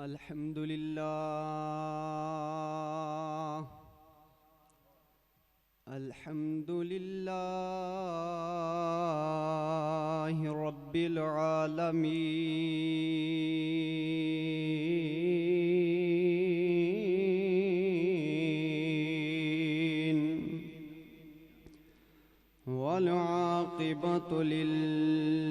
अल्हम्दुलिल्लाह अल्हम्दुलिल्लाह रब्बिल आलमीन वल आक़िबतु लिल्मुत्तक़ीन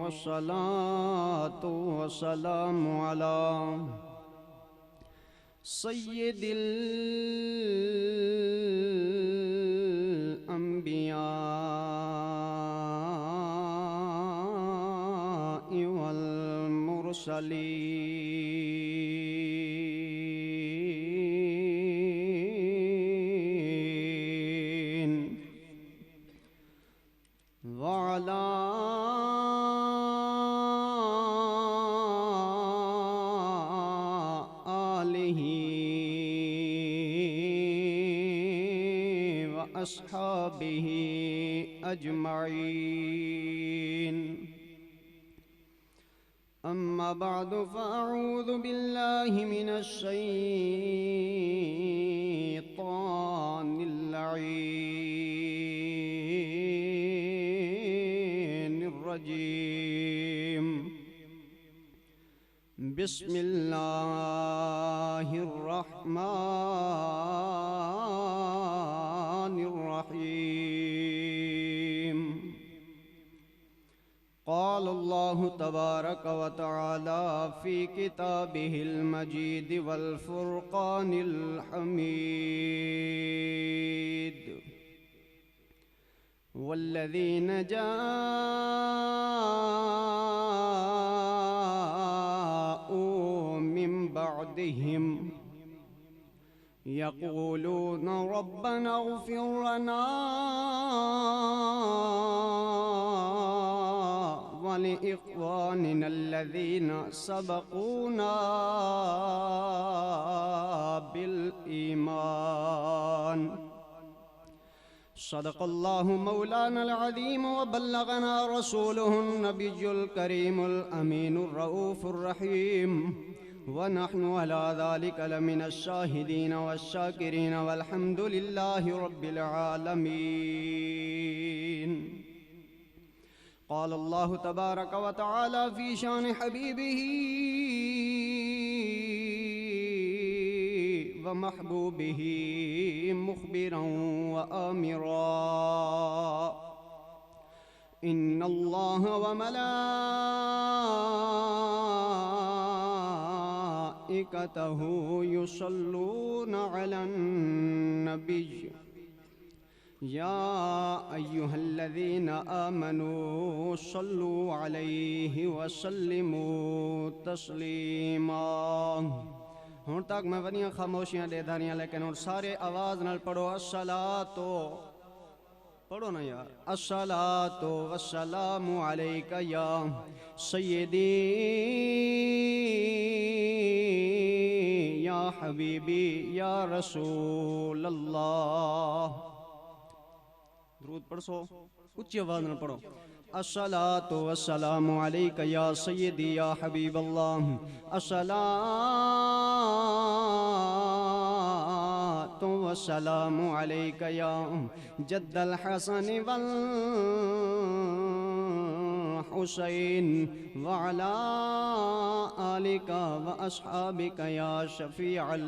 वस्सलातु वस्सलामु अला सय्यिदिल अंबिया वल मुरसलीन वअला अस्हाबिही अजमईन अम्मा बअदु फ़अऊज़ु बिल्लाहि मिनश शैतानिर लईनिर रजीम बिस्मिल्लाहिर रहमानिर रहीम क़ाल अल्लाहु तबारक व तआला फ़ी किताबिहिल मजीद वल फ़ुरक़ानिल हमीद वल्लज़ीन जाअू मिन बअदिहिम यक़ूलून रब्बना इग़फ़िर लना वलिइख़्वानिना अल्लज़ीना सबक़ूना बिल ईमान सदक़ल्लाहु मौलानल अज़ीम व बल्लगना रसूलुहुन नबियुल करीमुल अमीनुर रऊफ़ुर रहीम व नहनु अला ज़ालिका लमिनश शाहिदीन वश्शाकिरीन वल्हम्दुलिल्लाहि रब्बिल आलमीन क़ाल अल्लाहु तबारक व तआला फ़ी शान हबीबिही व महबूबिही मुख़बिरन व आमिरा इन्नल्लाह व मलाइकतहु युसल्लूना अलन नबिय्य या अय्युहल्लज़ीना आमनू सल्लू अलैहि वसल्लिमू तस्लीमा। हुण तक मैं वनिया खामोशियां दे दानियां लेकिन हुण सारे आवाज़ नाल पढ़ो अस्सलातो पढ़ो ना यार अस्सलातो वस्सलामु अलैका या सय्यदी या हबीबी या रसूल अल्लाह। दुरूद पढ़ो उच्ची आवाज़ में पढ़ो अस्सलातु वस्सलामु अलैका या सय्यदी या हबीबल्लाह अस्सलातु वस्सलामु अलैका या जद्दल हसन वल हुसैन व अला आलिका व अस्हाबिका या शफीअल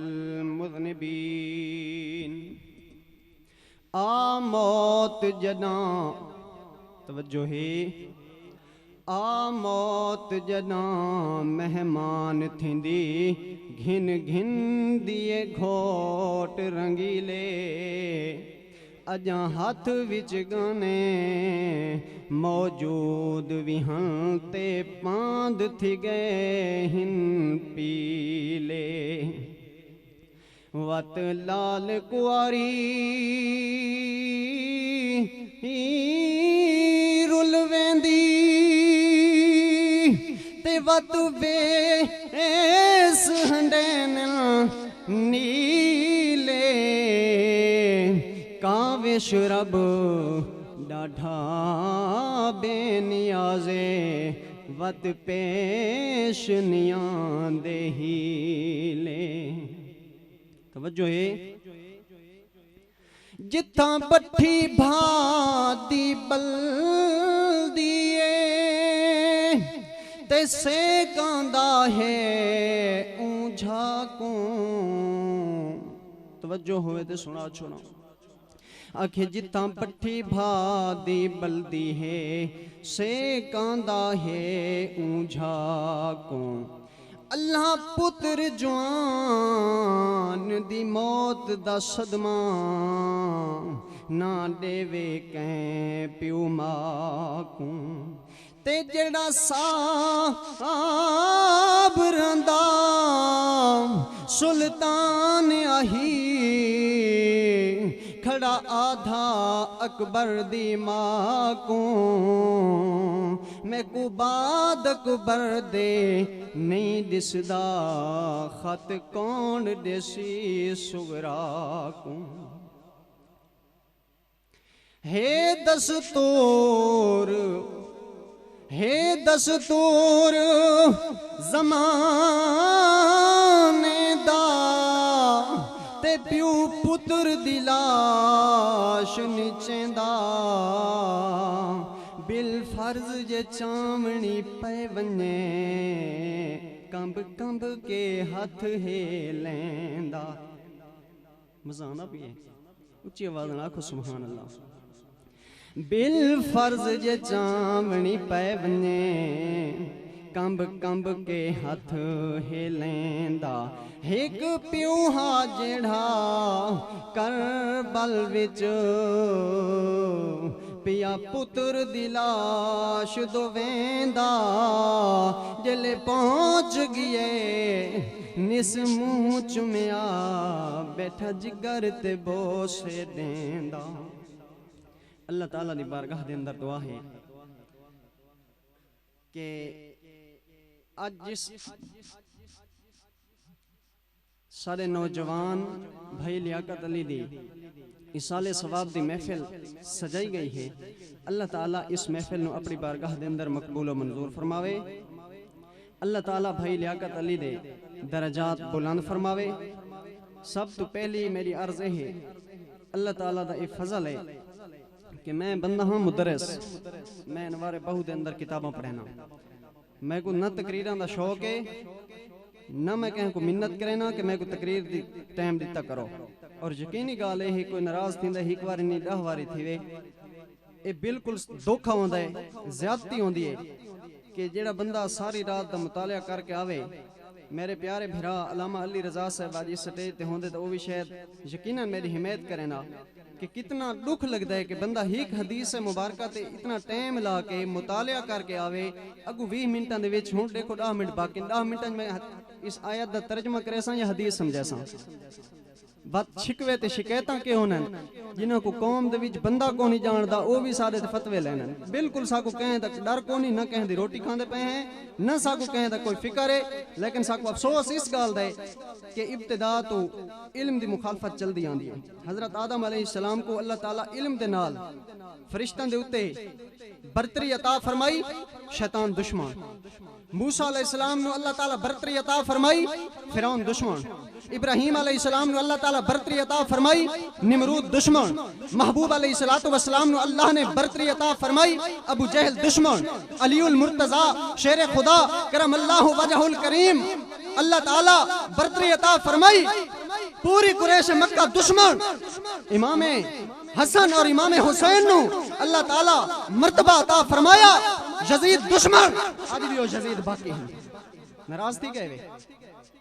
मुज़निबीन। आ मौत जदा तवज्जो है आ मौत जदा मेहमान थींदी घिन घिन दिए घोट रंगीले अजा हाथ विच गाने मौजूद विहं ते पांद थी गए हिन पीले वत लाल कुआरी रुल वेंदी ते वत बेस हंडेन नीले कावे शरब डाढ़ा बेनियाज़े वत पेश नियां दे हीले। तवज्जो है, जिथा बठी भादी बल्दिए ते से गांदा है ऊंझा को। तवज्जो होवे ते सुना छोड़ा। आखे जिथा पट्ठी भादी बल्दी है से गांदा है ऊंझा को। अल्लाह पुत्र जवान दी मौत दा सदमा ना देवे कैं प्यो मां को। ते जड़ा साब रंदा सुल्तान आही खड़ा आधा अकबर दी मां को। मैं को बाद अकबर दे नहीं दिसदा खत कौन देसी सुगरा को। हे दस्तूर ज़माने दा ते प्यू पुत्र दी लाश निचेंदा। बिल फर्ज जे चावणी पे वने कंब कंब के हाथ हे लेंदा। मजा आना भी है, उच्ची आवाज ना आखो सुभान अल्लाह। बिल फर्ज जे चावणी पे वने कंब कंब के हाथ हे लेंदा। एक प्यू हा जेड़ा करबल विच पिया पुत्र दी लाश दोवेंदा। जले पहुंच गए निस मुंह चुमिया बैठा जिगर ते बोसे देंदा। अल्लाह ताला दी बारगाह दे अंदर दुआ है कि आज जिस सारे नौजवान भाई लियाकत अली दी इसाले सवाब दी महफिल सजाई गई है, अल्लाह ताला इस महफिल नू अपनी बारगाह दे अंदर मकबूल व मंजूर फरमावे। अल्लाह ताला भाई लियाकत अली दे दरजात बुलंद फरमावे। सब तो पहली मेरी अर्ज़ है, अल्लाह ताला दा एक फजल है कि मैं बंदा हाँ मुदरस, मैं अनवारे बहू दे अंदर किताबां पढ़ना। मैं को न तकरीरां दा शौक है न मैं कहें को मिन्नत करे ना कि मैं को तकरीर दी टाइम दिता करो। और यकीनी गाल है कोई नाराज थींदा एक बार नहीं 10 बारी थीवे, ये बिल्कुल धोखा होंदा है, ज्यादती होंदी है कि जेड़ा बंदा सारी रात दा मुतालिया करके आवे। मेरे प्यारे भिरा अल्लामा अली रजा साहब आज इस स्टेज ते होंदे तो वो भी शायद यकीनन मेरी हिमायत करे ना कि कितना दुख लगता है कि बंदा एक हदीस मुबारक ते इतना टाइम ला के मुतालिया करके आवे। अगू 20 मिनटां दे विच हुण देखो 10 मिनट बाकी, 10 मिनटां में इस आयत दा तर्जमा करे सा या हदीस समझे सा। बात शिकवे ते शिकायतां के होनन जिन्हां को कौम दे विच बंदा को नहीं जानदा वो भी सारे ते फतवे लेनन। बिल्कुल साको कहें दा डर को नहीं, ना कहें दी रोटी खांदे पे हैं, न साको कहें दा कोई फिक्र है। लेकिन साको अफसोस इस गाल दा है कि इब्तिदा तो इल्म दी मुखालफत चलदी आंदी है। हजरत आदम अलैहिस्सलाम को अल्लाह ताला इल्म दे नाल फरिश्तां दे उत्ते बरतरी अता फरमाई, शैतान दुश्मन। मूसा अलैहिस्सलाम नु अल्लाह ताला बरतरी अता फरमाई, फिरौन दुश्मन। इब्राहीम अलैहिस्सलाम नु अल्लाह ताला बरतरी अता फरमाई, निमरूद दुश्मन। महबूब अलैहिस्सलातु वस्सलाम नु अल्लाह ने बरतरी अता फरमाई, अबू जहल दुश्मन। अलीउल मुर्तजा शेर खुदा करमल्लाहु वजहुल करीम अल्लाह ताला बरतरी अता फरमाई, पूरी कुरैश मक्का दुश्मन। इमाम हसन और इमाम हुसैन नु अल्लाह ताला मर्तबा अता फरमाया, यजीद दुश्मन। आज भी वो यजीद बाकी है, नाराज थी गए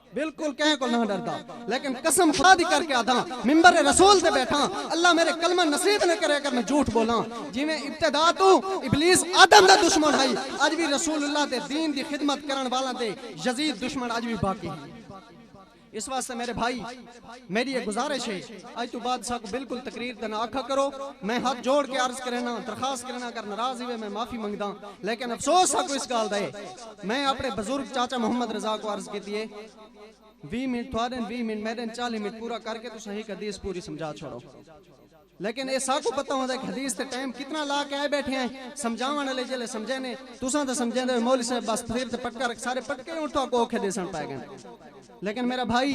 बिल्कुल कहें को ना डरता। लेकिन कसम खुदा दी करके आधा मिंबर रसूल से बैठा, अल्लाह मेरे कलमा नसीब न करे अगर मैं झूठ बोला। जिवें इब्तिदा तो इबलीस आदम दा दुश्मन है, आज भी रसूलुल्लाह दे दीन दी खिदमत करन वाला दे यजीद दुश्मन आज भी बाकी है। इस वास्ते मेरे भाई मेरी ये गुजारिश है, आज तो बाद साको बिल्कुल तकरीर दा ना आखा करो। मैं हाथ जोड़ के अर्ज करना दरखास्त करना, अगर नाराज हुए मैं माफी मंगदा। लेकिन अफसोस साको इस गाल दा है, मैं अपने बुजुर्ग चाचा मोहम्मद रजा को अर्ज की है 20 मिनट थोड़े 20 मिनट मेरे 40 मिनट पूरा करके तो सही हदीस पूरी समझा छोड़ो। लेकिन ये साकू पता होता है हदीस ते टाइम कितना ला के आए बैठे हैं समझावन वाले जेले समझे ने तुसा तो समझे दे मौलवी साहब बस फिर ते पटका सारे पटके उठा को औखे देसन पाए गए। लेकिन मेरा भाई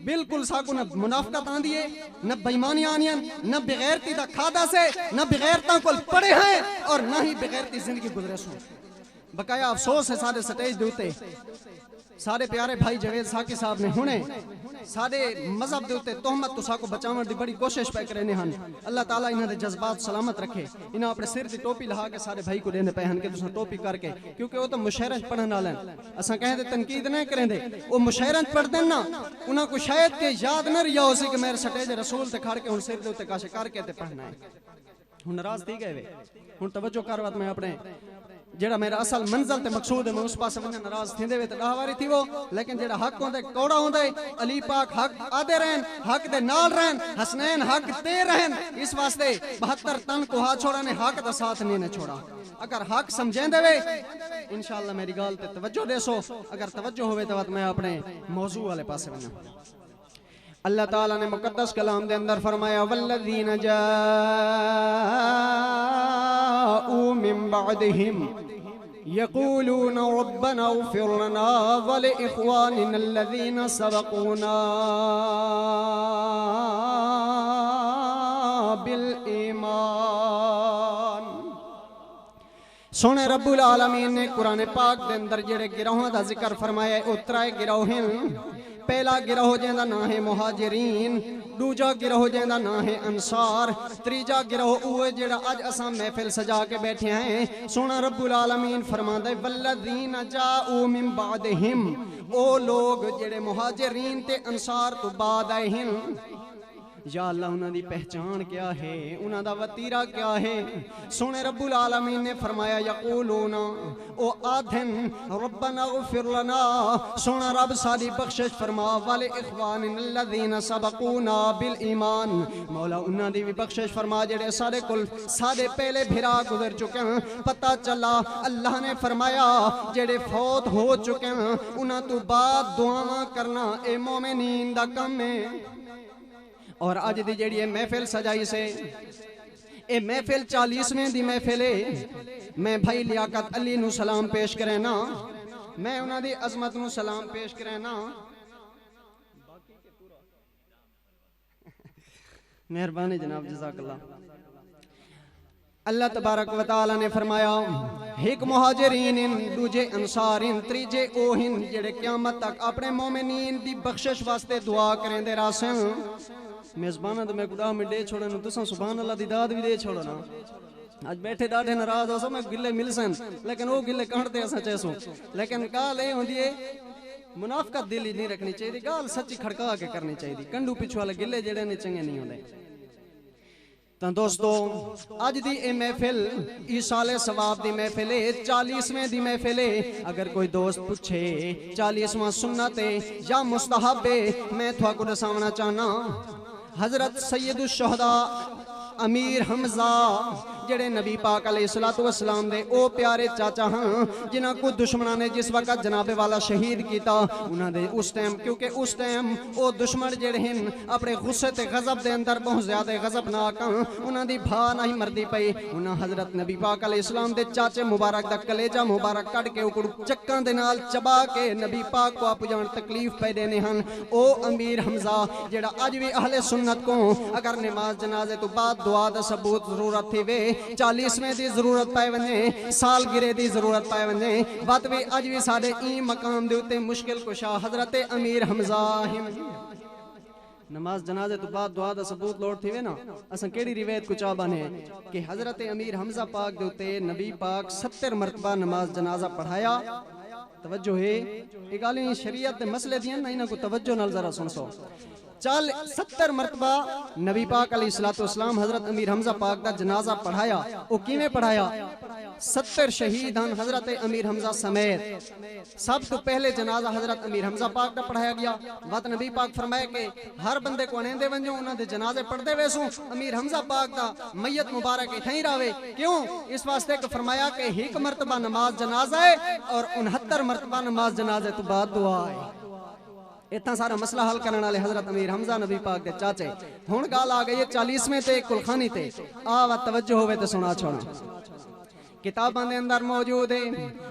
बिल्कुल साकू न मुनाफिकत आंदी है न बेईमानी आनियां न बेगैरती दा खादा से न बेगैरता को पड़े हैं और न ही बेगैरती जिंदगी गुजरे सो। बकाया अफसोस है सारे स्टेज दे उते सारे प्यारे भाई जवेद साकी साहब ने हुणे सारे मजहब दे उते तोहमत तुसा को बचावन दी बड़ी कोशिश पे करे ने हन। अल्लाह ताला इन्हां दे जज्बात सलामत रखे। इन्हां अपने सिर दी टोपी लहा के सारे भाई को देने पे हन के तुसा टोपी करके क्योंकि वो तो मुशायरा पढ़न वाले असा कहते तनकीद नहीं करेंदे वो मुशायरा पढ़दे ना उन्हां को शायद के याद न रिया हो सी कि मेरे स्टेज रसूल ते खड़ के हुन सिर दे उते काश करके ते पढ़ना है। हुन नाराज थी गए वे हुन तवज्जो कर वत मैं अपने जेड़ा मेरा असल मंजिल ते मकसूद है मैं उस पास वने नाराज थिंदे वे ते डाहवारी थी वो। लेकिन जेड़ा हक होंदे कौड़ा होंदे अली पाक हक आदे रहन हक दे नाल रहन हसनैन हक ते रहन इस वास्ते 72 तन को हाथ छोड़ा ने हक दा साथ नहीं ने छोड़ा। अगर हक समझेंदे वे इंशाअल्लाह मेरी गाल ते तवज्जो देसो अगर तवज्जो होवे तो मैं अपने मौजू वाले पासे वना। अल्लाह ताला ने मुकद्दस कलाम दे अंदर फरमाया वल्लज़ीना जाऊ मिन बअदिहिम यक़ूलूना रब्बना इग़फ़िर लना व लिइख़वानिना अल्लज़ीना सबक़ूना बिल ईमान। सोने रब्बुल आलमीन ने कुरान पाक दे अंदर जेड़े गिरोहां दा जिक्र फरमाया उतरा गिरोह हैं। पहला गिरोह जिंदा ना है मुहाजिरीन दूजा गिरोह जिंदा ना है अंसार तीजा गिरोह वो जेड़ा अज असा महफिल सजा के बैठे हैं। सोना रब्बुल आलमीन फरमांदा है वल्लज़ीना जाऊ मिन बादिहिम ओ लोग जेड़े मुहाजिरीन ते अंसार तो बाद आए हैं। या अल्लाह उन्हां दी पहचान क्या है उन्हां दा वतीरा क्या है। सोने रब्बुल आलमीन ने फरमाया यक़ूलूना ओ आधन रब्बना इग़फ़िर लना सोना रब साडी बख्शिश फरमा वाले इख़वानिन अल्लज़ीना सबक़ूना बिल ईमान मौला उन्हां दी भी बख्शिश फरमा जेड़े सारे कुल सारे पहले भिरा गुजर चुके हैं। पता चला अल्लाह ने फरमाया जेड़े फौत हो चुके हैं उन्हां तो बाद दुआवां करना ए मोमिनीन दा काम है। और अज दी जेड़ी महफिल सजाई से ए महफिल 40वें दी महफिल है। मैं भाई लियाकत अली नू सलाम पेश करे ना मैं उन्हां दी अजमत नू सलाम पेश करे ना मेहरबानी जनाब जज़ाकल्लाह। अल्लाह तबारक व तआला ने फरमाया एक मुहाजिरीन दूजे अंसारिन त्रीजे ओहिन जेड़े क़यामत तक अपने मोमिनीन दी बख्शिश वास्ते दुआ करेंदे रासन। मेज़बाना तो मैं खुदा में दे छोड़े तुसा सुभान अल्लाह दी दाद भी दे छोड़ो ना। आज बैठे डाढ़े नाराज हो सो मैं गिले मिल सन लेकिन वो गिले कहते असा चैसो। लेकिन गाल ये होंदी है मुनाफिकत दिल ही नहीं रखनी चाहिए गाल सच्ची खड़का के करनी चाहिए। कंडू पिछू वाले गिले जेड़े ने चंगे नहीं होंदे। तो दोस्तों अज दी ए महफिल ईसाले सवाब दी महफिल है 40वें दी महफिल है। अगर कोई दोस्त पूछे 40वां सुन्नत है या मुस्तहब है मैं थोड़ा दसावना चाहना हजरत सैयदुल शुहदा अमीर हमजा जेड़े नबी पाक अलैहिस्सलातु वस्सलाम दे ओ प्यारे चाचा हाँ जिन्हां को दुश्मना ने जिस वक्त जनाबे वाला शहीद किया उन्हां दे उस टाइम क्योंकि उस टाइम ओ दुश्मन जेड़े हैं अपने गुस्से ते गजब दे अंदर बहुत ज्यादा गजबनाक उन्हां दी भा नहीं मरदी पई। उन्हां हजरत नबी पाक अलैहिस्सलाम दे चाचे मुबारक दा कलेजा मुबारक कट के उकड़ चक्कां दे नाल चबा के नबी पाक को आप जान तकलीफ पै देने हैं। ओ अमीर हमजा जेड़ा अज भी अहले सुन्नत को अगर नमाज जनाजे तो बाद दुआ दा सबूत जरूरत थी वे 40वें दी जरूरत पाए वने सालगिरह दी जरूरत पाए वने बात भी अज भी साडे ई मकाम दे उत्ते मुश्किल कुशा हजरत अमीर हमजा नमाज जनाजे तो बाद दुआ दा सबूत लोड थी वे ना असा केड़ी रिवायत को चा बने कि हजरत अमीर हमजा पाक दे उत्ते नबी पाक 70 मरतबा नमाज जनाजा पढ़ाया। तवज्जो है ये गाली शरीयत दे मसले दियां ना इना को तवज्जो नाल जरा सुन सो। 70 मरतबा नबी पाक अलैहिस्सलातु वस्सलाम हजरत अमीर हमजा पाक दा जनाजा पढ़ाया। वो किवें पढ़ाया 70 शहीद हैं हजरत अमीर हमजा समेत। सब तो पहले जनाजा हजरत अमीर हमजा पाक दा पढ़ाया गया। बात नबी पाक फरमाए कि हर बंदे को अनेंदे वंजो उन्हां दे जनाजे पढ़दे वेसो अमीर हमजा पाक दा मैयत मुबारक इथई रावे क्यों इस वास्ते कि फरमाया कि एक मरतबा नमाज जनाजा है और 69 मरतबा नमाज जनाजे तो बाद दुआ है। इतना सारा मसला हल करने वाले हजरत अमीर हमजा नबी पाक के चाचे। हुण गाल आ गई है 40वें ते कुलखानी ते। आवा तवज्जो होवे तो सुना छोड़ा किताबां दे अंदर मौजूद है।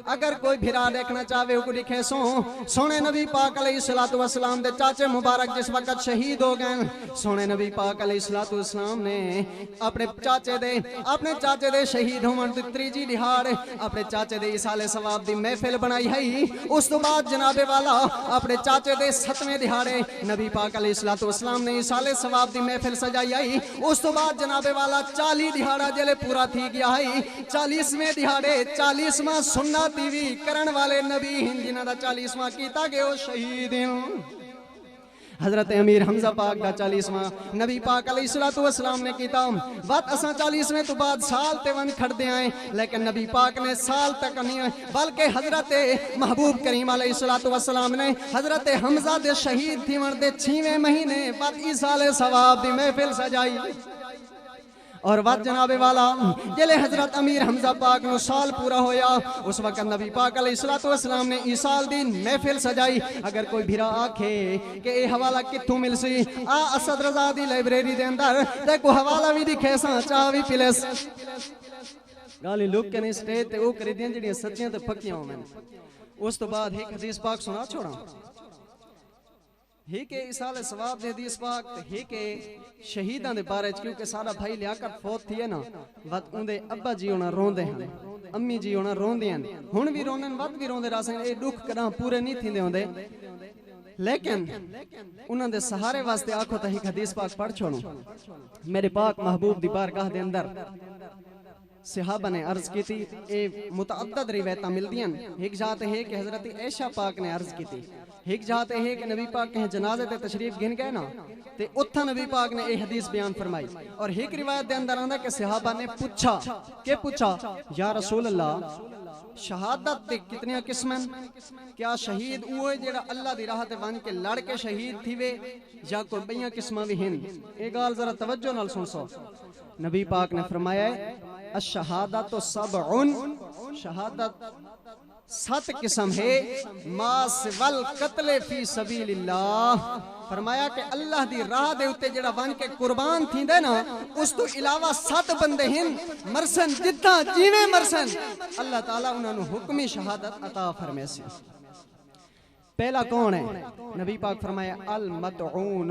अगर कोई भिरा देखना चाहे वो लिखे सोने नबी पाक अलैहिस्सलातु वस्सलाम दे चाचे मुबारक जिस वक्त शहीद हो गए, सोने नबी पाक अलैहिस्सलातु वस्सलाम ने अपने चाचे दे शहीद होने दी त्रीजी दिहाड़ अपने चाचे दे इसाले सवाब दी महफिल बनाई है। उस तो बाद जनाबे वाला अपने चाचे दे 7वें दिहाड़े नबी पाक अलैहिस्सलातु वस्सलाम ने इसाले सवाब दी महफिल सजाई है। उस तो बाद जनाबे वाला 40 दिहाड़ा जले पूरा थी गया है। 40वें दिहाड़े 40वां सुन्ना टीवी करण वाले नबी हिंद जिन्हां दा 40वां कीता गया शहीद हजरत अमीर हमजा पाक का 40वां नबी पाक अलैहिस्सलातु वस्सलाम ने कीता। बात असा 40वें तो बाद साल ते वन खड़दे आए, लेकिन नबी पाक ने साल तक नहीं बल्कि हजरत महबूब करीम अलैहिस्सलातु वस्सलाम ने हजरत हमजा दे शहीद थी वन दे 6वें महीने बाद इसाले सवाब दी महफिल सजाई। और वत जनाबे वाला जिले हजरत अमीर हमजा पाक नु साल पूरा होया, उस वक्त नबी पाक अलैहिस्सलातु वस्सलाम ने इस साल दी महफिल सजाई। अगर कोई भिरा आखे कि ये हवाला कित्थों मिल सी, आ असद रजा दी लाइब्रेरी दे अंदर ते को हवाला भी दिखे सा चाह भी पिलेस गाली लुक के नहीं स्टेज ते ओ करी दियां जेड़ियां सच्चियां ते पक्कियां होवन। उस तो बाद एक हदीस पाक सुना छोड़ा ही के इसाले सवाब दे हदीस पाक ही के शहीदां दे बारे च, क्योंकि सारा भाई लियाकत फौत थी है ना वत उंदे अब्बा जी होना रोंदे हैं, अम्मी जी होना रोंदे हैं, हुण भी रोंदे वत भी रोंदे रासन ए दुख कदा पूरे नहीं थिंदे होंदे। लेकिन उन्हां दे सहारे वास्ते आखो तो एक हदीस पाक पढ़ छोड़ो। मेरे पाक महबूब दी बारगाह दे अंदर सहाबा ने अर्ज की थी, ए मुतअद्दद रिवायत मिलदियां। एक जात है कि हजरत ऐशा पाक ने अर्ज की थी, एक जात है कि नबी पाक के जनाजे ते तशरीफ गिन गए ना ते उत्था नबी पाक ने यह हदीस बयान फरमाई। और एक रिवायत दे अंदर आंदा कि सहाबा ने पूछा के पूछा या रसूल अल्लाह शहादत ते कितनी किस्मन, क्या शहीद वो जेड़ा अल्लाह दी राह ते वन के लड़ के शहीद थीवे या कोई बईयां किस्मां भी हैं। ये गाल जरा तवज्जो नाल सुन सो। नबी पाक ने फरमाया अश-शहादतु सबउन, शहादत 7 किस्म है, मासवल कत्ले फी सबीलिल्लाह। फरमाया कि अल्लाह दी राह दे उत्ते जेड़ा वन के कुर्बान थींदे ना उस तो इलावा 7 बंदे हैं मरसन जिद्दां जीवे मरसन अल्लाह ताला उन्हां नु हुक्मी शहादत अता फरमासी। पहला कौन है? नबी पाक फरमाया अल मतऊन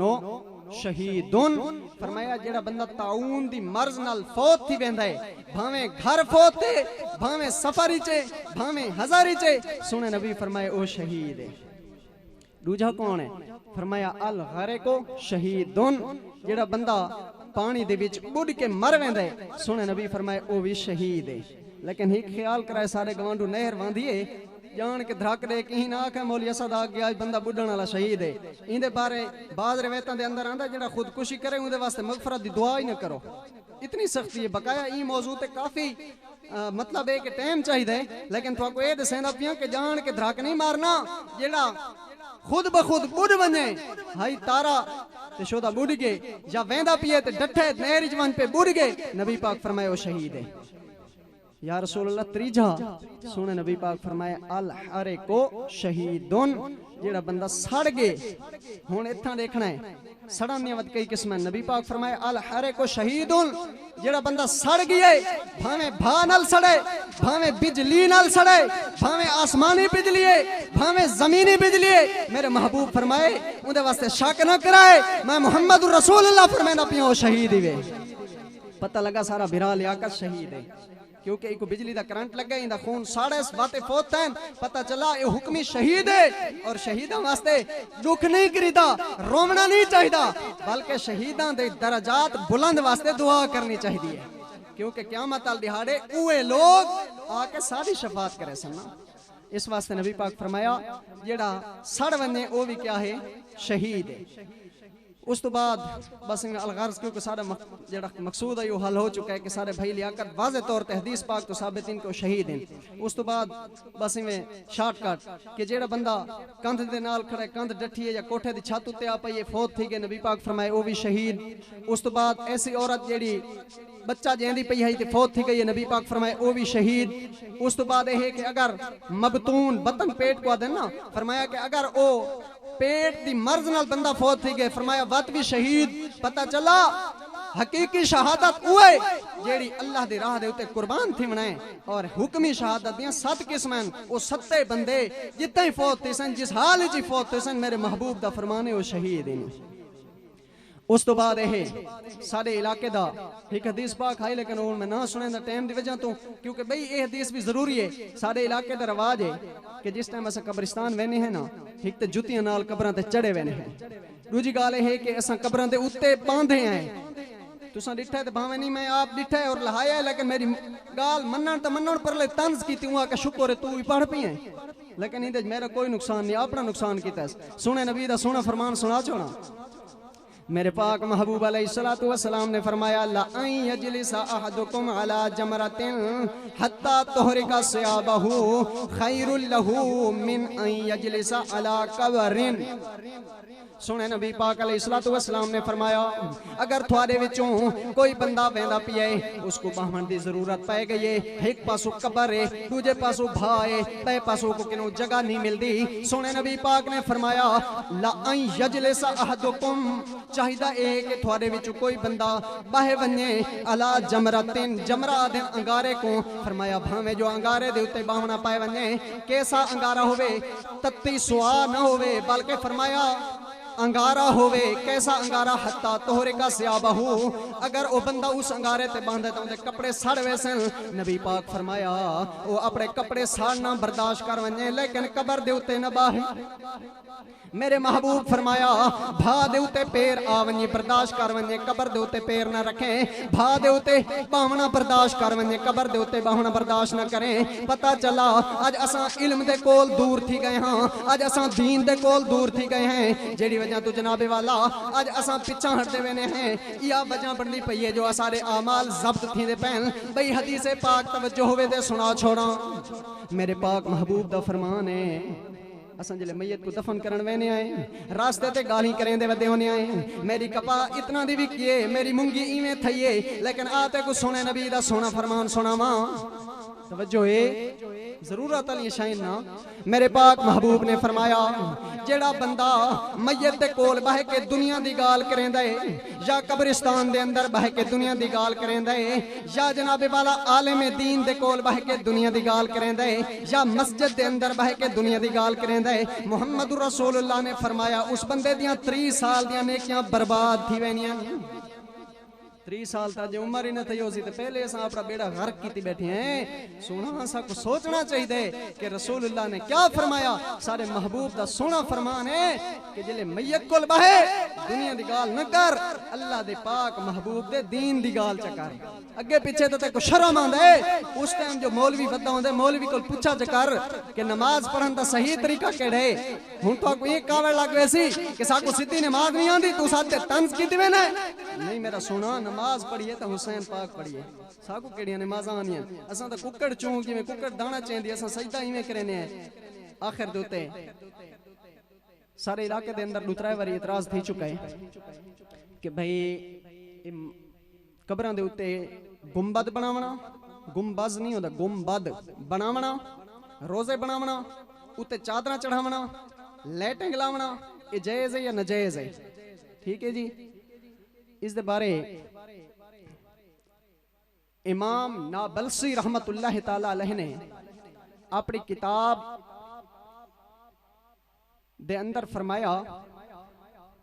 शहीदुन। फरमाया जेड़ा बंदा ताऊन दी मर्ज नाल फौत थी वेंदा है, भावे घर फौत है, भावे सफर च, भावे हजारी च, सुने नबी फरमाए ओ शहीद है। दूजा कौन है? फरमाया अल गरको शहीदुन, जेड़ा बंदा पानी दे विच बुड़ के मर वेंदा है, सुने नबी फरमाए ओ भी शहीद है। लेकिन एक ख्याल कराए सारे गवांडू नहर वांधी है जान के धरक दे कहीं ना आखे मौली असद आ गया बंदा बुढ़न वाला शहीद है। इंदे बारे बाद रिवायतां दे अंदर आंदा जेड़ा खुदकुशी करे उहदे वास्ते मगफरत दी दुआ ही ना करो, इतनी सख्ती है। बकाया ई मौजू ते काफी मतलब है कि टाइम चाहिए, लेकिन तुहाको ये दसेंदा पिया कि जान के धरक नहीं मारना जेड़ा खुद ब खुद बुढ़ वने हाई तारा ते शोदा बुढ़ गए या वेंदा पिए ते डठे नहर च वन पे बुढ़ गए, नबी पाक फरमाए ओ शहीद है। या रसूल अल्लाह त्रीजा सुने नबी पाक फरमाया अल हरे को शहीदुन, जेड़ा बंदा सड़ गए। हुण इत्थां देखना है सड़न दी कई किस्म। नबी पाक फरमाया अल हरे को शहीदुन, जेड़ा बंदा सड़ गया भावे भा नाल सड़े, भावे बिजली नाल सड़े, भावे आसमानी बिजली है, भावे जमीनी बिजली है, मेरे महबूब फरमाए उनके वास्ते शक न कराए, मैं मुहम्मद रसूलुल्लाह फरमाना पिया ओ शहीद ही वे। पता लगा सारा बिरा लियाकत शहीद है, क्योंकि एक बिजली का करंट लग गया, इंदा खून साड़े बातें फौत हैं, पता चला ये हुक्मी शहीद है। और शहीदों वास्ते दुख नहीं करीदा, रोमना नहीं चाहिए, बल्कि शहीदों दे दरजात बुलंद वास्ते दुआ करनी चाहिए है, क्योंकि क़यामत वाले दिहाड़े उहे लोग आके सारी शफात करे सन। इस वास्ते नबी पाक फरमाया जेड़ा सड़ वने वो भी क्या है शहीद है। उस तो बाद बस अलगर्ज क्योंकि सारा जेड़ा मकसूद है वो हल हो चुका है कि सारे भाई लियाकत वाज़े तौर पर हदीस पाक तो साबित इनको शहीद हैं। उस तो बाद बस इवें शॉर्टकट कि जेड़ा बंदा कंध दे नाल खड़े, कंध डठी है या कोठे दी छत उत्ते आ पई फौत थी गए, नबी पाक फरमाए वो भी शहीद। उस तो बाद ऐसी औरत जेड़ी बच्चा जेंदी पई है ते फौत थी गई है, नबी पाक फरमाए वो भी शहीद। उस तो बाद यह कि अगर मबतून बतन पेट को देना, फरमाया कि अगर वो पेट दी मर्ज नाल बंदा फौत थी गए। फरमाया वत भी शहीद। पता चला हकीकी शहादत उए जेड़ी अल्लाह दी राह दे उते कुर्बान थी बनाए। और हुक्मी शहादत दियां 7 किस्मां वो 7 बंदे जिते ही फौत थे सन, जिस हाल च फौत थे सन, मेरे महबूब दा फरमान है वो शहीद हैं। उस तो बाद सारे इलाके दा एक हदीस पाक है, लेकिन मैं ना सुने दा टाइम दी वजह तो, क्योंकि भाई ये हदीस भी जरूरी है। सारे इलाके दा रवाज है कि जिस टाइम असा कब्रिस्तान वेने हैं ना, एक तो जुतियां नाल कब्रां ते चढ़े वेने हैं। दूजी गाल है कि असा कब्रां दे उत्ते बांधे हैं। तुसा डिठा है तो भावे नहीं, मैं आप डिठा है और लहाया है, लेकिन मेरी गाल मनन तो मनन पर ले तंज की हुआ कि शुक्र है तू भी पढ़ पी है, लेकिन इहदे मेरा कोई नुकसान नहीं, अपना नुकसान किया। सुने नबी दा सोना फरमान सुना छोड़ा। मेरे पाक महबूब अलैहिस्सलातु वस्सलाम ने फरमाया ला यजलिसा अहदुकुम अला जमरतिन हत्ता तुहरिका सियाबहु खैरुल लहू मिन अन यजलिसा अला कबरिन। सुने नबी पाक अलैहिस्सलातु वस्सलाम ने फरमाया अगर थोड़े विचों कोई बंदा वेंदा पिए, उसको बाहन की जरूरत पै गई है, एक पासों कबर है, दूजे पासों भा है, तय पासों को किनो जगह नहीं मिलती। सुने नबी पाक ने फरमाया ला यजलिसा अहदुकुम, चाहिदा है कि थोड़े विचों कोई बंदा बाहे वने अला जमरतिन, जमरा दे अंगारे को। फरमाया भावे जो अंगारे दे उत्ते बाहना पाए वने, कैसा अंगारा होवे, तत्ती सुआ न होवे, बल्कि फरमाया अंगारा होवे। कैसा अंगारा, हत्ता तोहरे का सियाबहू, अगर वो बंदा उस अंगारे ते बांधे तो कपड़े सड़ वैसे। नबी पाक फरमाया वो अपने कपड़े सड़ना बर्दाश्त कर वने, लेकिन कबर दे उत्ते न बाहे। मेरे महबूब फरमाया भा दे उत्ते पैर आवने बर्दाश्त कर वने, कबर दे उत्ते पैर ना रखें। भा दे उत्ते बावना बर्दाश्त कर वने, कबर दे उत्ते बावना बर्दाश्त ना करें। पता चला आज असा इल्म दे कोल दूर थी गए हाँ, आज असा दीन दे कोल दूर थी गए हैं, जेड़ी वजह तो जनाबे वाला आज असा पिछा हटते वेने हैं। या वजह बननी पई है जो सारे आमाल जब्त थी दे पैन। भाई हदीसे पाक तवज्जो होवे दे सुना छोड़ा। मेरे पाक महबूब दा फरमान है असा जिले मैयत को दफन करन वेने आए, रास्ते ते गाली करें दे वदे होने आए। मेरी कपा इतना दी भी किए, मेरी मुंगी इवें थईए, लेकिन आते को सोने नबी दा सोना फरमान सुनावा। तवज्जो है जरूरत अली शाइन ना। मेरे पाक महबूब ने फरमाया जेड़ा बंदा मैयत दे कोल बह के दुनिया दी गाल करेंदा है, या कब्रिस्तान दे अंदर बह के दुनिया दी गाल करेंदा है, या जनाबे वाला आलिम दीन दे कोल बह के दुनिया दी गाल करेंदा है, या मस्जिद दे अंदर बह के दुनिया दी गाल करेंदा है, मुहम्मद रसूलुल्लाह ने फरमाया उस बंदे दियां 30 साल दियां नेकियां बर्बाद थी वेनियां। 30 साल तक जो उम्र ही न थी होसी तो पहले असा अपना बेड़ा गर्क की बैठे हैं। सोना सा को सोचना चाहिए कि रसूलुल्लाह ने क्या फरमाया। सारे महबूब दा सोना फरमान है कि जिले मैयत कोल बहे दुनिया दी गाल न कर, अल्लाह दे पाक महबूब दे दीन दी गाल चकर। अगे पीछे तो तेको शर्म आंदा है, उस टाइम जो मौलवी वदा होंदे मौलवी कोल पूछा चकर कि नमाज पढ़न दा सही तरीका केड़े। हुन तो को ये कावड़ लग वैसी कि साको सीधी नमाज नहीं आंदी, तू साथे तंज की दिवे ना। नहीं मेरा सोना, नमाज पढ़िए तो हुसैन पाक पढ़िए, साको केड़ियां नमाज़ां आनियां। असां तो कुकड़ चूं जिवें कुकड़ दाना चेंदी असां सजदा इवें करने हैं। आखिर दोते सारे इलाके दे अंदर दूसरा बारी इतराज थी चुका है कि भाई कबरां दे उत्ते गुंबद बनावना, गुंबज नहीं होता गुंबद बनावना, रोजे बनावना, उत्ते चादरां चढ़ावना, लाइटिंग लावना, ये जायज है या नाजायज है? ठीक है जी। इस दे बारे इमाम नाबलसी रहमतुल्लाह ताला अलैह ने अपनी किताब दे अंदर फरमाया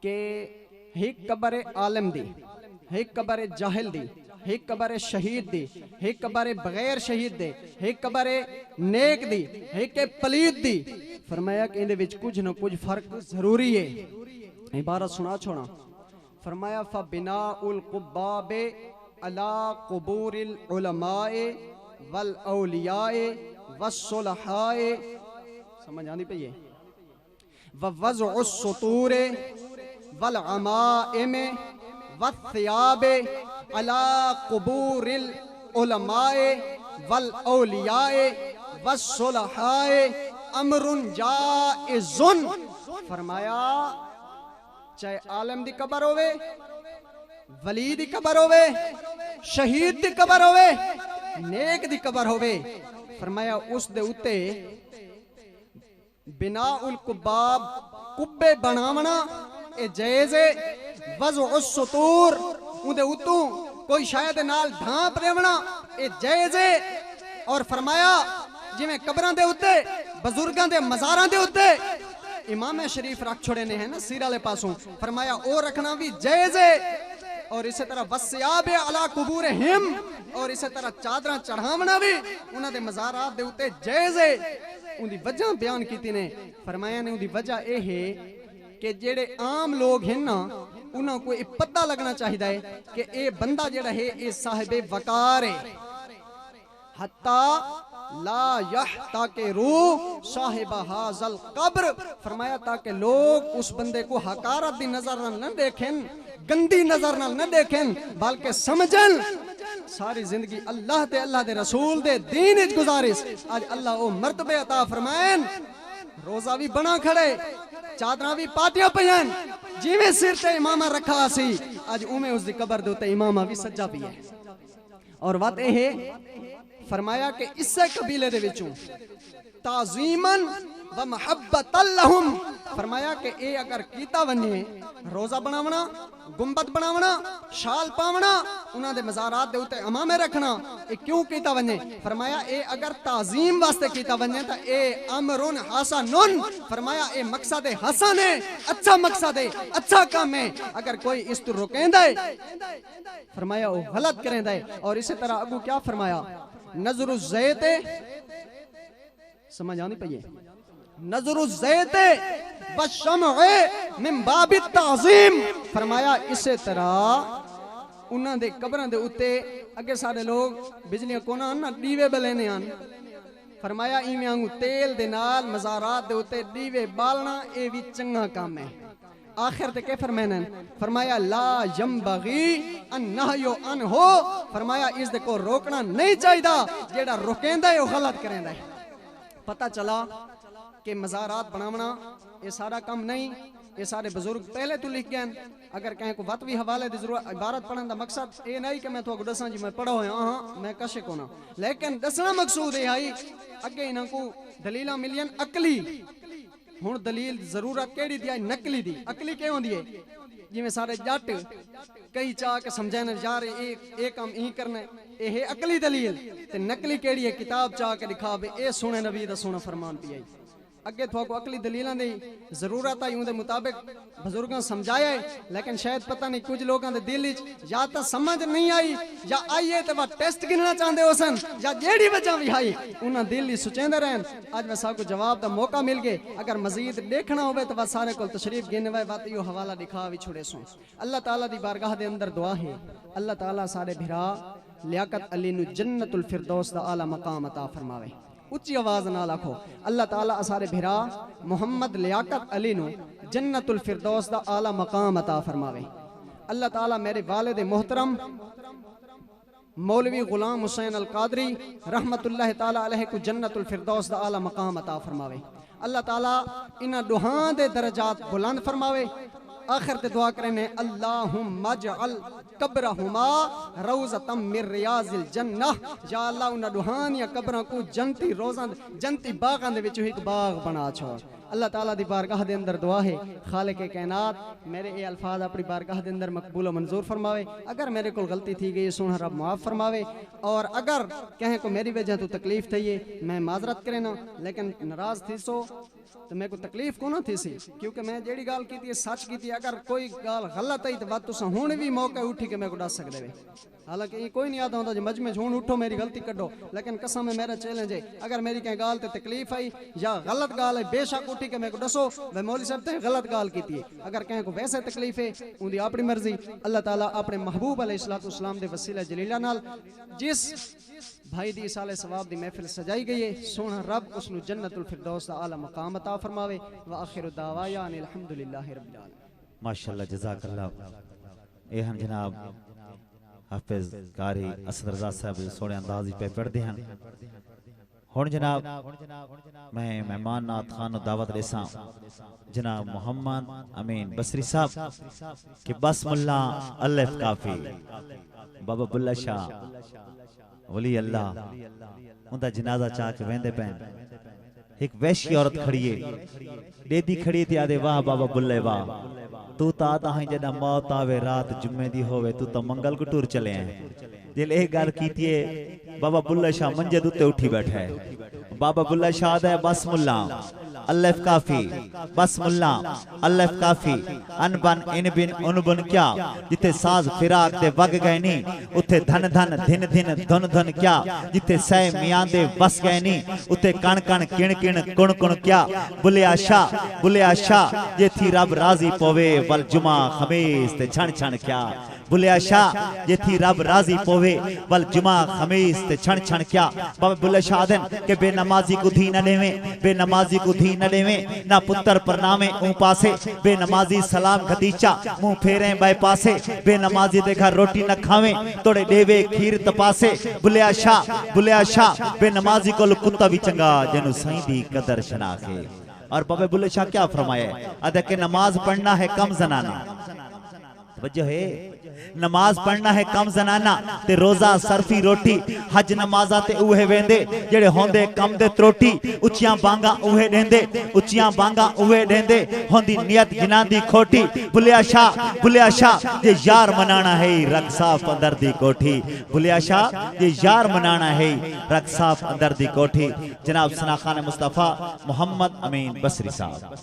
कि एक कबर आलम दी, एक कबर जाहिल दी, एक कबर शहीद दी, एक कबर बगैर शहीद दे, एक कबर नेक दी, एक पलीद दी। फरमाया कि इहदे विच कुछ न कुछ फर्क जरूरी है। इबारत सुना छोड़ा। फरमाया फबिना उल कुब्बाबे अला कुबूरिल उलमाए वल औलियाए वस्सुलहाए, समझ आनी पई है, ववज़उस सुतूरे वल अमाइमे वत्थियाबे अला कुबूरिल उलमाए वल औलियाए वस्सुलहाए अमरुन जाइज़ुन। फरमाया चाहे आलम दी कबर होवे, वली दी कबर होवे, शहीद दी कबर होवे, नेक दी कबर होवे, फरमाया उस दे उत्ते बिना उल कुबाब कुब्बे बनावना ए जायज़ है, वज़उ सुतूर उंदे उतों कोई शायद नाल ढांप देवना ए जायज़ है। और फरमाया जिवें कबरां दे उत्ते बुजुर्गां दे मज़ारां दे उत्ते इमाम शरीफ रख छोड़े ने है ना सिर वाले पासों, फरमाया ओ रखना भी जायज़ है। और इसी तरह वस्याब अला कुबूर हिम, और इसी तरह चादर चढ़ावना भी उन्हां दे मज़ारात दे उत्ते जायज़ है। उनकी वजह बयान की ने, फरमाया ने उनकी वजह यह है कि जेड़े आम लोग हैं ना उन्होंने को पता लगना चाहिए है कि ये बंदा जेड़ा है ये साहिबे वकार है। हत्ता ला यहताकिरू साहिब हाज़ल कब्र, फरमाया ताकि लोग उस बंदे को हकारत दी नजर न देखें, गंदी नजर न देखें, बल्कि समझन सारी जिंदगी अल्लाह ते अल्लाह दे रसूल दे दीन विच गुजारिश। आज अल्लाह ओ मर्तबे अता फरमाएन, रोजा भी बना खड़े, चादरां भी पातियां पईन, जिवें सिर ते इमामा रखा सी आज उमें उसदी कबर दे उत्ते इमामा भी सज्जा पई है। और बात यह है फरमाया कि इससे कबीले दे विचों ताज़ीमन व महब्बतन लहुम, फरमाया कि ए अगर कीता वने रोजा बनावना, गुंबद बनावना, शाल पावना, उन्हां दे मज़ारात दे उत्ते इमामे रखना, ए क्यों कीता वने? फरमाया ए अगर ताज़ीम वास्ते कीता वने ता ए अमरुन हसनुन, फरमाया ए मकसद हसन है, अच्छा मकसद है, अच्छा काम है। अगर कोई इस तो रोकेंदा है फरमाया वो गलत करेंदा है। और इसी तरह अगू क्या फरमाया, नजरुल ज़ैत, समझ आनी पई, नजरुल ज़ैत बशमअ मिन बाबि ताज़ीम, फरमाया इसे तरह उन्हां दे कबरां दे उत्ते अगे सारे लोग बिजलियां कोना ना दीवे बलेने आन, फरमाया इवें आंगू तेल दे नाल मज़ारात दे उत्ते दीवे बालना ए भी चंगा काम है। आखिर ते के फरमाना, फरमाया ला यंबगी अन्नहयो अनहो, फरमाया इस दे को रोकना नहीं चाहिए, जेड़ा रोकेंदा है वो गलत करेंदा है। पता चला कि मज़ारात बनावना ये सारा काम नहीं, ये सारे बुजुर्ग पहले तो लिख गए। अगर कहीं को वत भी हवाले की जरूरत, इबारत पढ़ने का मकसद ये नहीं कि मैं तो दसा जी मैं पढ़ा होया हाँ मैं कशे को ना, लेकिन दसना मकसूद ये आई अगे इन्हों को दलील मिलियन अकली। हुण दलील जरूरत केड़ी दी आई, नकली दी। अकली क्यों होंदी है? जिवें सारे जट कई चाह के समझाने यार ये काम यही करना है, ये अकली दलील। ते नकली केड़ी है? किताब चाह के दिखावे ये सुने नबी दा सोना फरमान पी आई। अगे थोको अकली दलीलों की जरूरत आई, उनके मुताबिक बुजुर्गों समझाया है, लेकिन शायद पता नहीं कुछ लोगों के दिल या तो समझ नहीं आई या आई है तो वह टेस्ट गिनना चाहते हो सन, या जेड़ी वजह भी आई उन्हें दिल ही सुचेंदे रहन। अज मैं सबको जवाब का मौका मिल गए, अगर मजीद देखना हो तो वह सारे को तशरीफ गिन वे बात यो हवाला दिखा भी छोड़े सो। अल्लाह ताला दी बारगाह दे अंदर दुआ है, अल्लाह ताला सारे भिरा लियाकत अली नु जन्नतुल फिरदौस दा आला मकाम अता फरमावे। उच्ची आवाज नाल आखो, अल्लाह ताला सारे भिरा मोहम्मद लियाकत अली नु जन्नतुल फिरदौस दा आला मकाम अता फरमावे। अल्लाह ताला मेरे वालिद मोहतरम मौलवी गुलाम हुसैन अल कादरी रहमतुल्लाह ताला अलैहि को जन्नतुल फिरदौस दा आला मकाम अता फरमावे। अल्लाह ताला इन्हां दुहां दे दरजात बुलंद फरमावे। आखिर ते दुआ करें, अल्लाहुम्मा जअल कब्रहुमा रौज़तम मिन रियाज़िल जन्नह, या अल्लाह उन्हां दुहानिया कब्रां को जन्नती रोज़ां जन्नती बागां दे विचों एक बाग बना छोड़। अल्लाह ताला दी बारगाह दे अंदर दुआ है, खालिक कायनात मेरे ये अल्फाज अपनी बारगाह दे अंदर मकबूल मंजूर फरमावे। अगर मेरे को गलती थी गई सोना रब माफ़ फरमावे, और अगर कहें को मेरी वजह तो तकलीफ थी है मैं माजरत करे ना, लेकिन नाराज थी सो तो मेरे को तकलीफ को ना थी सी, क्योंकि मैं जेड़ी गाल की थी सच की थी। अगर कोई गाल गलत आई तो बात तुसा हुण भी मौका उठी के मेरे को दस सकते वे। हालांकि ये कोई नहीं आता होता जो मजमे हुण उठो मेरी गलती कड्डो, लेकिन कसम है मेरा चैलेंज है, अगर मेरी कहीं गाल ते तकलीफ आई या गलत गाल है बेशक उठी के मेरे को दसो वे मौलवी साहब ते गलत गाल की थी। अगर कहीं को वैसे तकलीफ है उनकी अपनी मर्जी, अल्लाह ताला अपने महबूब अलैहिस्सलाम दे वसीला जलीला नाल जिस भाई दी साले सवाब दी महफिल सजाई गई है, सोना रब उसनु जन्नतुल फिरदौस दा आला मकाम अता फरमावे। व आखिरु दावाया अनिल हम्दुलिल्लाहि रब्बिल आलमीन। माशाअल्लाह जज़ाकल्लाह। ए हम जनाब हाफिज कारी असद रज़ा साहब सोने अंदाज़ पे पढ़ते हैं। हुण जनाब मैं मेहमान नात खान दावत देसा जनाब मोहम्मद अमीन बसरी साहब के बसमुल्ला अल्लाह काफी बाबा बुल्ला शाह वली अल्लाह उनका जनाजा चाह के वेंदे पैन। एक वैश्य औरत खड़ी है, डेदी खड़ी थी आदे वाह बाबा बुल्ले वाह, तू तो आता है जदा मौत आवे रात जुम्मे दी होवे, तू तो मंगल को टूर चले हैं। जिल एक गल कीती है बाबा बुल्ले शाह मंजे उत्ते उठी बैठा है। बाबा बुल्ले शाह दा बस मुल्ला अल्लाह काफी, बस मुल्ला अल्लाह काफी, अनबन इनबिन उनबन क्या, जिथे साज फिराक दे वग गए नी उथे धन धन धिन धिन धुन धुन क्या, जिथे सह मियां दे बस गए नी उथे कण कण किण किण कुण कुण क्या। बुलिया शाह जे थी रब राजी पोवे वल जुमा खमीस ते छण छण क्या। बुलिया शाह जे थी रब राजी पोवे वल जुमा खमीस ते छण छण क्या। बाबा बुल्ले शाह दिन के बेनमाजी को धी न देवे, बेनमाजी को धी न देवे, ना पुत्र परनामे ऊं पासे, बेनमाजी सलाम खदीचा मुंह फेरे बाय पासे, बेनमाजी दे घर रोटी न खावे तोड़े देवे खीर तपासे। बुलिया शाह बेनमाजी को कुत्ता भी चंगा जनु सही दी कदर शनाखे। और बाबा बुल्ले शाह क्या फरमाया, अदा के नमाज पढ़ना है कम जनाना, वजह है नमाज पढ़ना है कम जनाना ते रोजा सरफी रोटी, हज नमाजा ते उहे वेंदे जेड़े होंदे कम दे त्रोटी, उच्चियां बांगा उहे देंदे, उच्चियां बांगा उहे देंदे, होंदी नियत जिना दी खोटी। बुलिया शाह जे यार मनाना है रख साफ अंदर दी कोठी। बुलिया शाह जे यार मनाना है रख साफ अंदर दी कोठी। जनाब सना खान मुस्तफा मोहम्मद अमीन बसरी साहब।